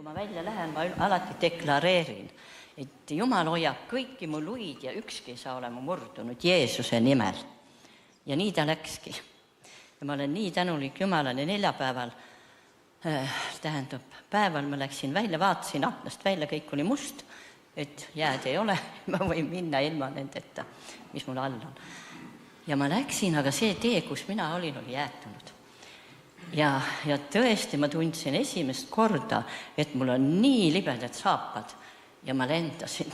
ma välja lähen, ma alati deklareerin, et Jumal hoiab kõiki mu luid ja ükski ei saa olema murdunud Jeesuse nimel. Ja nii ta läkski. Ja ma olen nii tänulik Jumalale. Neljapäeval, päeval ma läksin välja, vaatasin aknast välja, kõik oli must, et jääd ei ole, ma võin minna ilma nendeta, mis mul all on. Ja ma läksin, aga see tee, kus mina olin, oli jäätunud. Ja tõesti ma tundsin esimest korda, et mul on nii libedad saapad ja ma lendasin.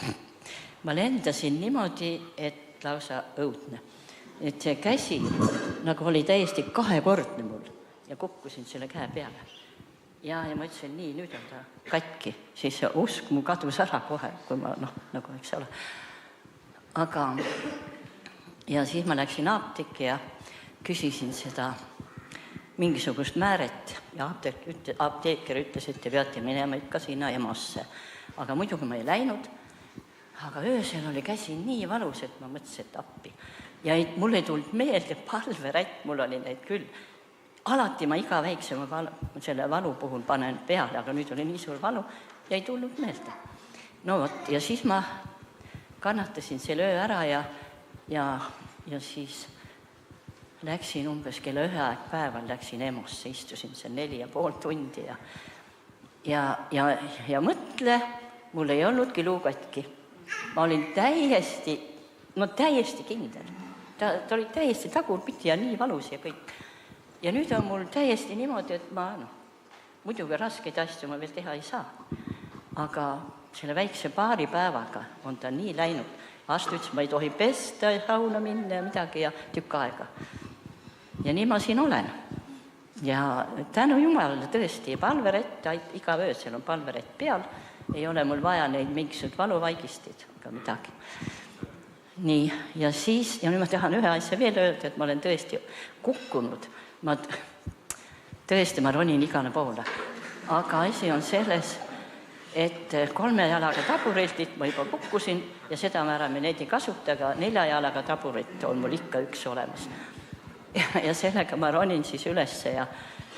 Ma lendasin niimoodi, et lausa õudne. Et see käsi nagu oli täiesti kahekordne mul ja kukkusin selle käe peale. Ja ma ütlesin, nii, nüüd on ta katki. Siis see usk mu kadus ära kohe, kui ma, nagu eks ole. Aga, ja siis ma läksin apteeki ja küsisin seda mingisugust määret ja apteeker ütles, et te peate minema ikka sinna EMO-sse. Aga muidugi ma ei läinud, aga öösel oli käsi nii valus, et ma mõtlesin, et appi. Ja mul ei tulnud meelde palverätt, mul oli neid küll. Alati ma iga väiksema selle valu puhul panen peale, aga nüüd oli nii suur valu ja ei tulnud meelde. No vot, ja siis ma kannatasin selle öö ära ja siis läksin umbes kella 1 aeg päeval, läksin EMO-sse, istusin seal 4,5 tundi ja mõtle, mul ei olnudki luu katki. Ma olin täiesti kindel. Ta oli täiesti tagurpidi ja nii valus ja kõik. Ja nüüd on mul täiesti niimoodi, et ma, muidugi raskeid asju ma veel teha ei saa. Aga selle väikse paari päevaga on ta nii läinud. Arst ütles, ma ei tohi pesta, sauna minna ja midagi ja tükk aega. Ja nii ma siin olen. Ja tänu Jumalale tõesti palverett, iga öösel on palverett peal. Ei ole mul vaja neid mingisugused valuvaigistid ega midagi. Nii, ja siis, ja nüüd ma tahan ühe asja veel öelda, et ma olen tõesti kukkunud. Ma ronin igale poole. Aga asi on selles, et 3 jalaga taburetit ma juba kukkusin ja seda ma ära neid ei kasuta, aga 4 jalaga taburet on mul ikka üks olemas. Ja sellega ma ronin siis ülesse ja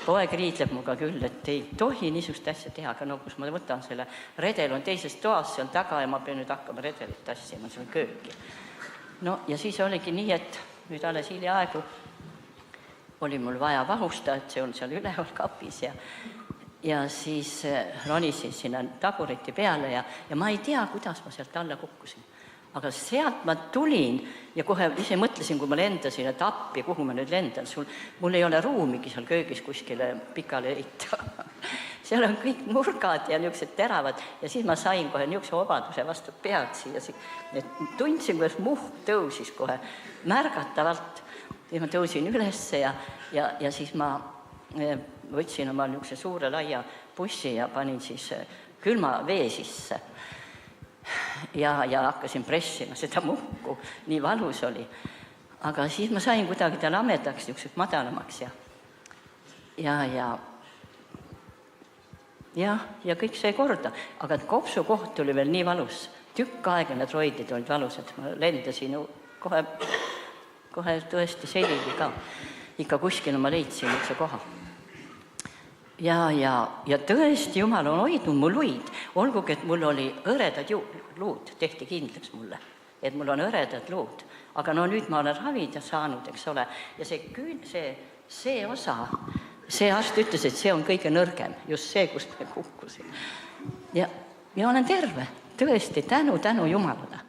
poeg riidleb muga küll, et ei tohi niisugust asja teha, aga kus ma võtan selle redel on teises toas, see on taga ja ma pean nüüd hakkama redelit tassima, see on kööki. No ja siis oligi nii, et nüüd alles hiljaaegu oli mul vaja vahusta, et see on seal üleval kapis ja siis ronisin sinna tabureti peale ja ma ei tea, kuidas ma sealt alla kukkusin. Aga sealt ma tulin ja kohe ise mõtlesin, kui ma lendasin, et appi, kuhu ma nüüd lendan. Mul ei ole ruumigi seal köögis kuskile pikale eita. Seal on kõik nurgad ja niisugused teravad ja siis ma sain kohe niisuguse vabaduse vastu pead siia. Tundsin, kuidas muhk tõusis kohe märgatavalt. Ja ma tõusin ülesse ja siis ma võtsin oma niisuguse suure laia bussi ja panin siis külma vee sisse. Ja hakkasin pressima seda muhku, nii valus oli. Aga siis ma sain kuidagi ta lamedaks, niisugused madalamaks ja kõik sai korda. Aga kopsu koht oli veel nii valus. Tükk aega need roidid olid valusad. Ma lendasin kohe tõesti selili ka. Ikka kuskil ma leidsin üks koha. Ja tõesti Jumal on hoidnud mu luid, olgugi, et mul oli õredad luud, tehti kindlaks mulle, et mul on õredad luud, aga nüüd ma olen ravida saanud, eks ole, ja see osa, see arst ütles, et see on kõige nõrgem, just see, kus ma kukkusin. Ja olen terve, tõesti, tänu Jumalale.